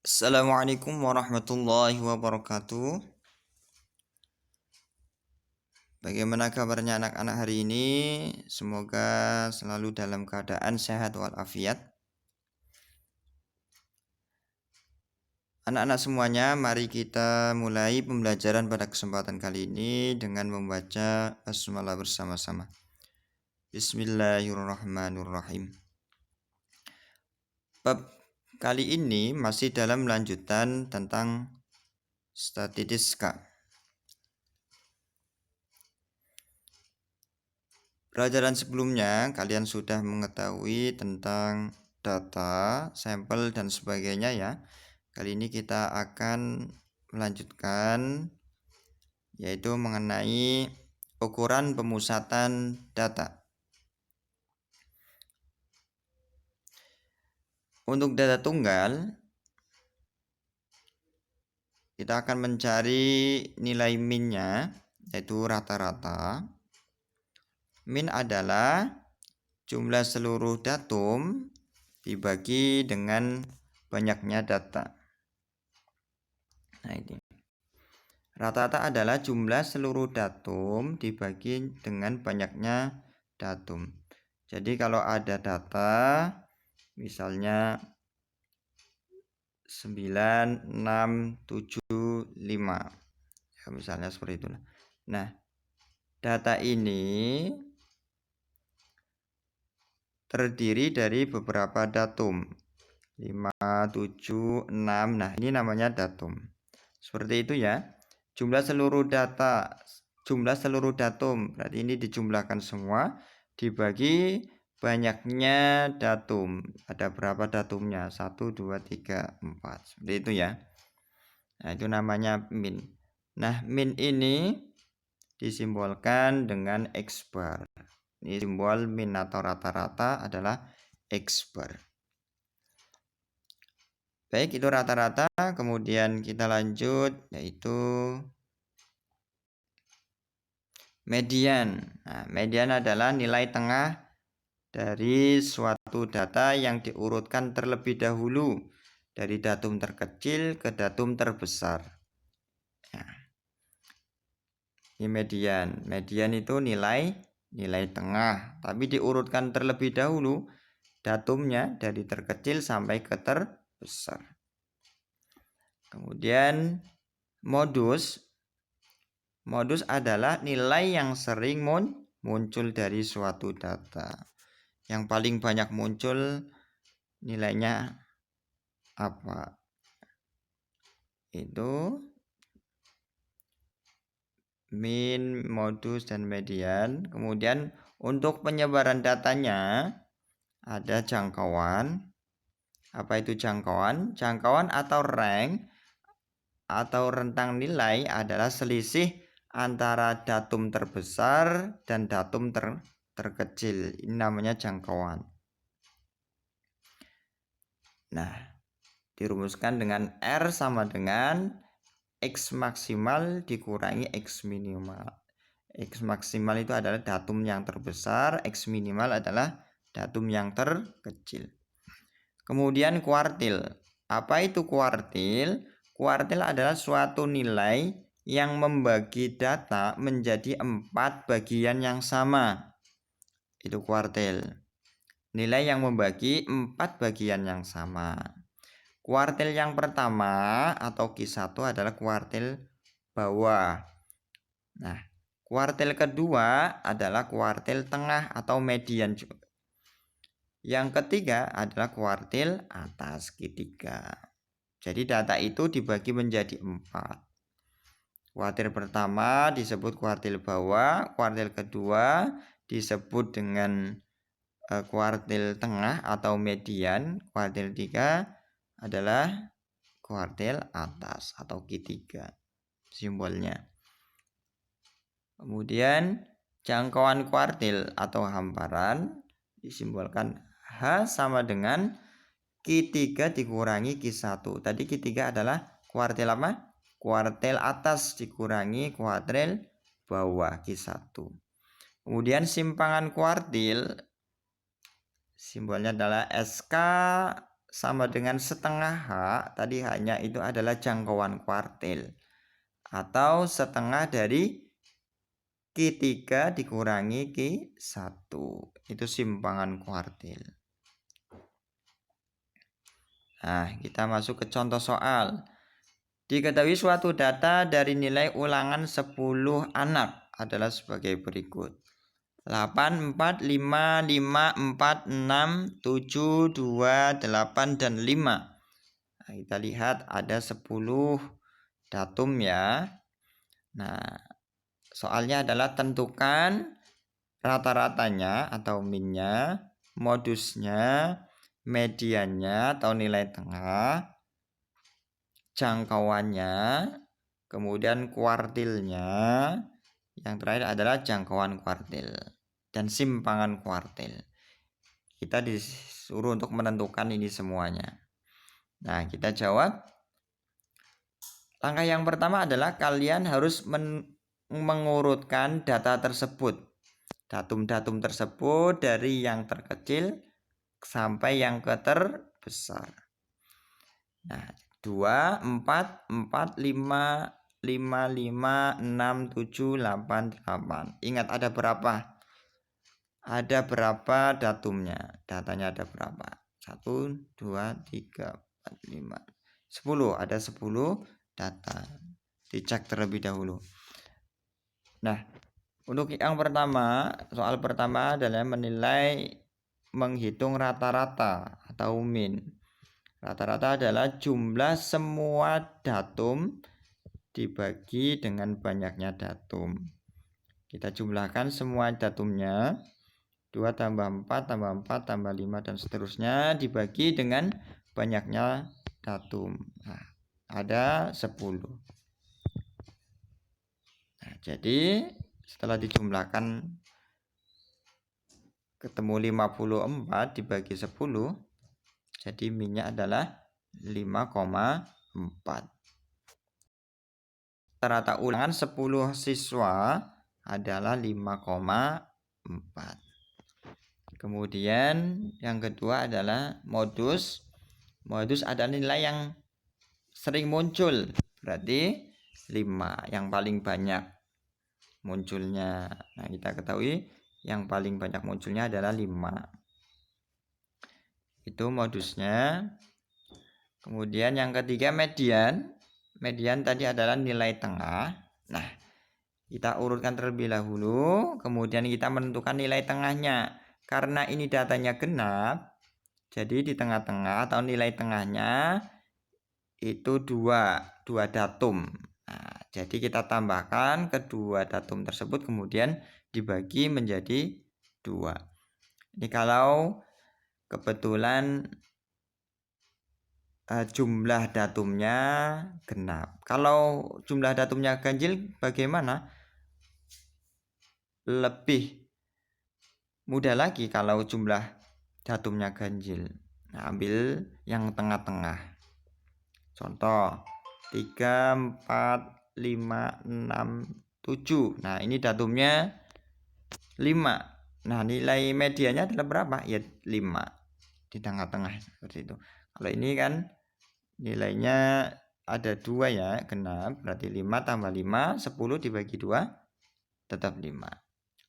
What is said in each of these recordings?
Assalamualaikum warahmatullahi wabarakatuh. Bagaimana kabarnya anak-anak hari ini? Semoga selalu dalam keadaan sehat walafiat. Anak-anak semuanya, mari kita mulai pembelajaran pada kesempatan kali ini dengan membaca basmalah bersama-sama. Bismillahirrahmanirrahim. Bab kali ini masih dalam lanjutan tentang statistika. Pelajaran sebelumnya kalian sudah mengetahui tentang data, sampel dan sebagainya ya. Kali ini kita akan melanjutkan yaitu mengenai ukuran pemusatan data. Untuk data tunggal kita akan mencari nilai min-nya yaitu rata-rata. Min adalah jumlah seluruh datum dibagi dengan banyaknya data. Nah ini. Rata-rata adalah jumlah seluruh datum dibagi dengan banyaknya datum. Jadi kalau ada data misalnya 9675 ya, misalnya seperti itu. Nah, data ini terdiri dari beberapa datum 5, 7, 6. Nah, ini namanya datum. Seperti itu ya. Jumlah seluruh datum berarti ini dijumlahkan semua dibagi banyaknya datum. Ada berapa datumnya? 1, 2, 3, 4. Seperti itu ya. Nah, itu namanya min. Nah, min ini disimbolkan dengan X bar. Ini simbol min atau rata-rata adalah X bar. Baik, itu rata-rata. Kemudian kita lanjut yaitu median. Nah, median adalah nilai tengah dari suatu data yang diurutkan terlebih dahulu dari datum terkecil ke datum terbesar. Nah, ini median. Median itu nilai tengah, tapi diurutkan terlebih dahulu datumnya dari terkecil sampai ke terbesar. Kemudian modus adalah nilai yang sering muncul dari suatu data. Yang paling banyak muncul nilainya apa? Itu min, modus, dan median. Kemudian untuk penyebaran datanya ada jangkauan. Apa itu jangkauan? Jangkauan atau rank atau rentang nilai adalah selisih antara datum terbesar dan datum terkecil. Ini namanya jangkauan. Nah, dirumuskan dengan R sama dengan X maksimal dikurangi X minimal. X maksimal itu adalah datum yang terbesar, X minimal adalah datum yang terkecil. Kemudian kuartil. Apa itu kuartil? Kuartil adalah suatu nilai yang membagi data menjadi 4 bagian yang sama. Itu kuartil. Nilai yang membagi 4 bagian yang sama. Kuartil yang pertama atau Q1 adalah kuartil bawah. Nah, kuartil kedua adalah kuartil tengah atau median. Yang ketiga adalah kuartil atas Q3. Jadi data itu dibagi menjadi 4. Kuartil pertama disebut kuartil bawah, kuartil kedua disebut dengan kuartil tengah atau median, kuartil 3 adalah kuartil atas atau Q3 simbolnya. Kemudian jangkauan kuartil atau hamparan disimbolkan H sama dengan Q3 dikurangi Q1. Tadi Q3 adalah kuartil apa? Kuartil atas dikurangi kuartil bawah Q1. Kemudian simpangan kuartil simbolnya adalah SK sama dengan setengah H, tadi H-nya itu adalah jangkauan kuartil. Atau setengah dari Q3 dikurangi Q1. Itu simpangan kuartil. Nah, kita masuk ke contoh soal. Diketahui suatu data dari nilai ulangan 10 anak adalah sebagai berikut. 8, 4, 5, 5, 4, 6, 7, 2, 8, dan 5. Nah, kita lihat ada 10 datum ya. Nah, soalnya adalah tentukan rata-ratanya atau minnya, modusnya, mediannya atau nilai tengah, jangkauannya, kemudian kuartilnya, yang terakhir adalah jangkauan kuartil dan simpangan kuartil. Kita disuruh untuk menentukan ini semuanya. Nah, kita jawab. Langkah yang pertama adalah kalian harus mengurutkan data tersebut. Datum-datum tersebut dari yang terkecil sampai yang terbesar. Nah, 2, 4, 4, 5, 5, 5, 6, 7, 8, 8. Ingat ada berapa? Ada berapa datumnya? Datanya ada berapa? 1, 2, 3, 4, 5, 10. Ada 10 data. Dicek terlebih dahulu. Nah, untuk yang pertama, soal pertama adalah menghitung rata-rata atau min. Rata-rata adalah jumlah semua datum dibagi dengan banyaknya datum. Kita jumlahkan semua datumnya. 2 tambah 4 tambah 4 tambah 5 dan seterusnya dibagi dengan banyaknya datum. Nah, ada 10. Nah, jadi setelah dijumlahkan ketemu 54 dibagi 10, jadi minnya adalah 5,4. Rata ulangan 10 siswa adalah 5,4. Kemudian yang kedua adalah modus. Modus adalah nilai yang sering muncul. Berarti 5 yang paling banyak munculnya. Nah, kita ketahui yang paling banyak munculnya adalah 5. Itu modusnya. Kemudian yang ketiga median. Median tadi adalah nilai tengah. Nah, kita urutkan terlebih dahulu. Kemudian kita menentukan nilai tengahnya. Karena ini datanya genap, jadi di tengah-tengah atau nilai tengahnya itu dua datum. Nah, jadi kita tambahkan kedua datum tersebut kemudian dibagi menjadi 2. Ini kalau kebetulan jumlah datumnya genap. Kalau jumlah datumnya ganjil bagaimana? Lebih mudah lagi kalau jumlah datumnya ganjil. Nah, ambil yang tengah-tengah. Contoh 3, 4, 5, 6, 7. Nah, ini datumnya 5. Nah, nilai medianya adalah berapa? Ya 5. Di tengah-tengah seperti itu. Kalau ini kan nilainya ada 2 ya, genap. Berarti 5 tambah 5, 10 dibagi 2 tetap 5.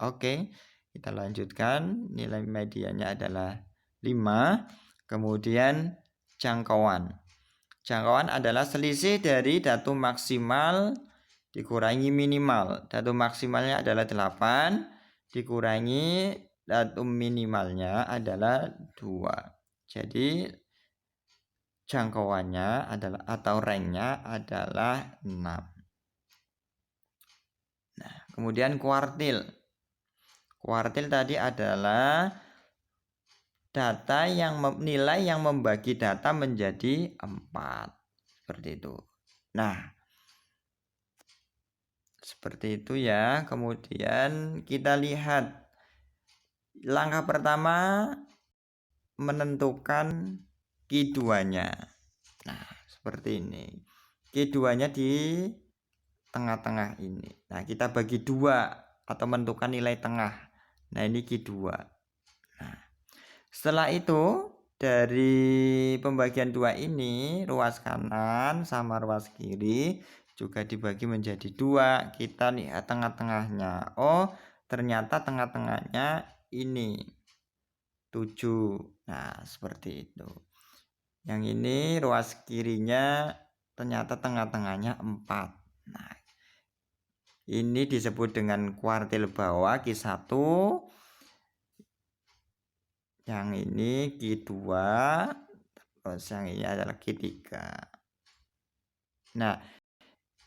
Oke. Kita lanjutkan, nilai medianya adalah 5. Kemudian jangkauan. Jangkauan adalah selisih dari datum maksimal dikurangi minimal. Datum maksimalnya adalah 8, dikurangi datum minimalnya adalah 2. Jadi jangkauannya adalah atau ranknya adalah 6. Nah, kemudian kuartil. Kuartil tadi adalah data yang nilai yang membagi data menjadi 4. Seperti itu. Nah, seperti itu ya. Kemudian kita lihat langkah pertama menentukan Q2-nya. Nah, seperti ini. Q2-nya di tengah-tengah ini. Nah, kita bagi 2 atau menentukan nilai tengah. Nah, ini Q2. Nah, setelah itu dari pembagian 2 ini, ruas kanan sama ruas kiri juga dibagi menjadi 2. Kita lihat tengah-tengahnya. Oh, ternyata tengah-tengahnya ini 7. Nah, seperti itu. Yang ini ruas kirinya ternyata tengah-tengahnya 4. Nah, ini disebut dengan kuartil bawah Q1. Yang ini Q2. Terus yang ini adalah Q3. Nah,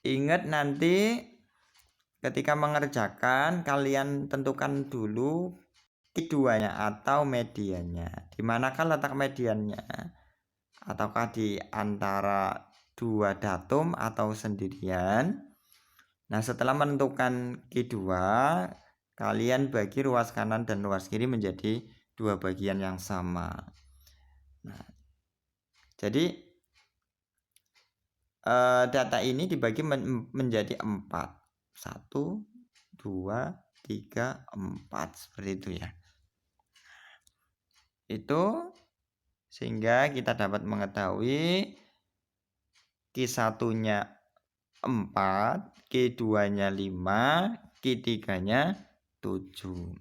ingat nanti ketika mengerjakan kalian tentukan dulu Q2-nya atau mediannya. Di manakah letak mediannya? Ataukah di antara 2 datum atau sendirian? Nah, setelah menentukan Q2, kalian bagi ruas kanan dan ruas kiri menjadi 2 bagian yang sama. Nah, jadi data ini dibagi menjadi 4. 1, 2, 3, 4. Seperti itu ya. Itu sehingga kita dapat mengetahui Q1-nya 4, Q2-nya 5, Q3-nya 7.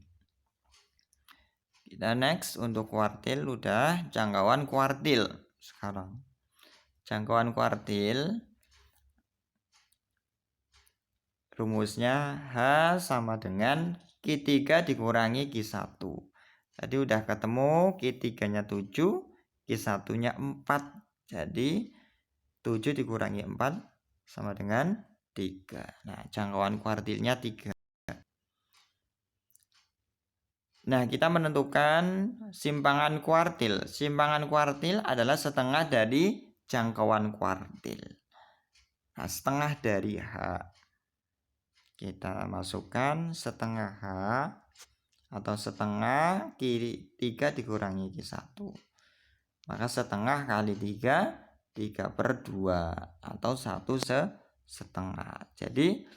Kita next untuk kuartil udah, jangkauan kuartil sekarang. Jangkauan kuartil rumusnya H sama dengan Q3 dikurangi Q1. Tadi udah ketemu Q3-nya 7, Q1-nya 4. Jadi 7 dikurangi 4 sama dengan 3. Nah, jangkauan kuartilnya 3. Nah, kita menentukan simpangan kuartil. Simpangan kuartil adalah setengah dari jangkauan kuartil. Nah, setengah dari H. Kita masukkan setengah H atau setengah kiri 3 dikurangi Q1. Maka setengah kali 3, 3/2 atau 1/2. Jadi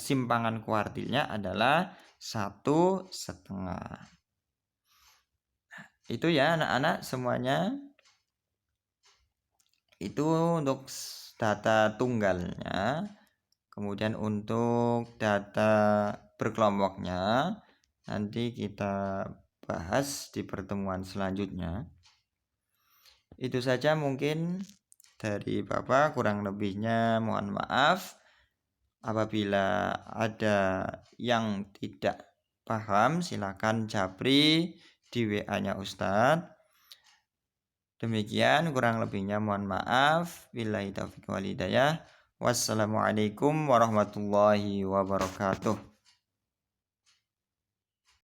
simpangan kuartilnya adalah 1/2. Itu ya anak-anak semuanya. Itu untuk data tunggalnya. Kemudian untuk data berkelompoknya nanti kita bahas di pertemuan selanjutnya. Itu saja mungkin dari Bapak, kurang lebihnya mohon maaf. Apabila ada yang tidak paham silakan japri di WA-nya Ustadz. Demikian kurang lebihnya mohon maaf. Billahi taufiq wal hidayah. Wassalamualaikum warahmatullahi wabarakatuh.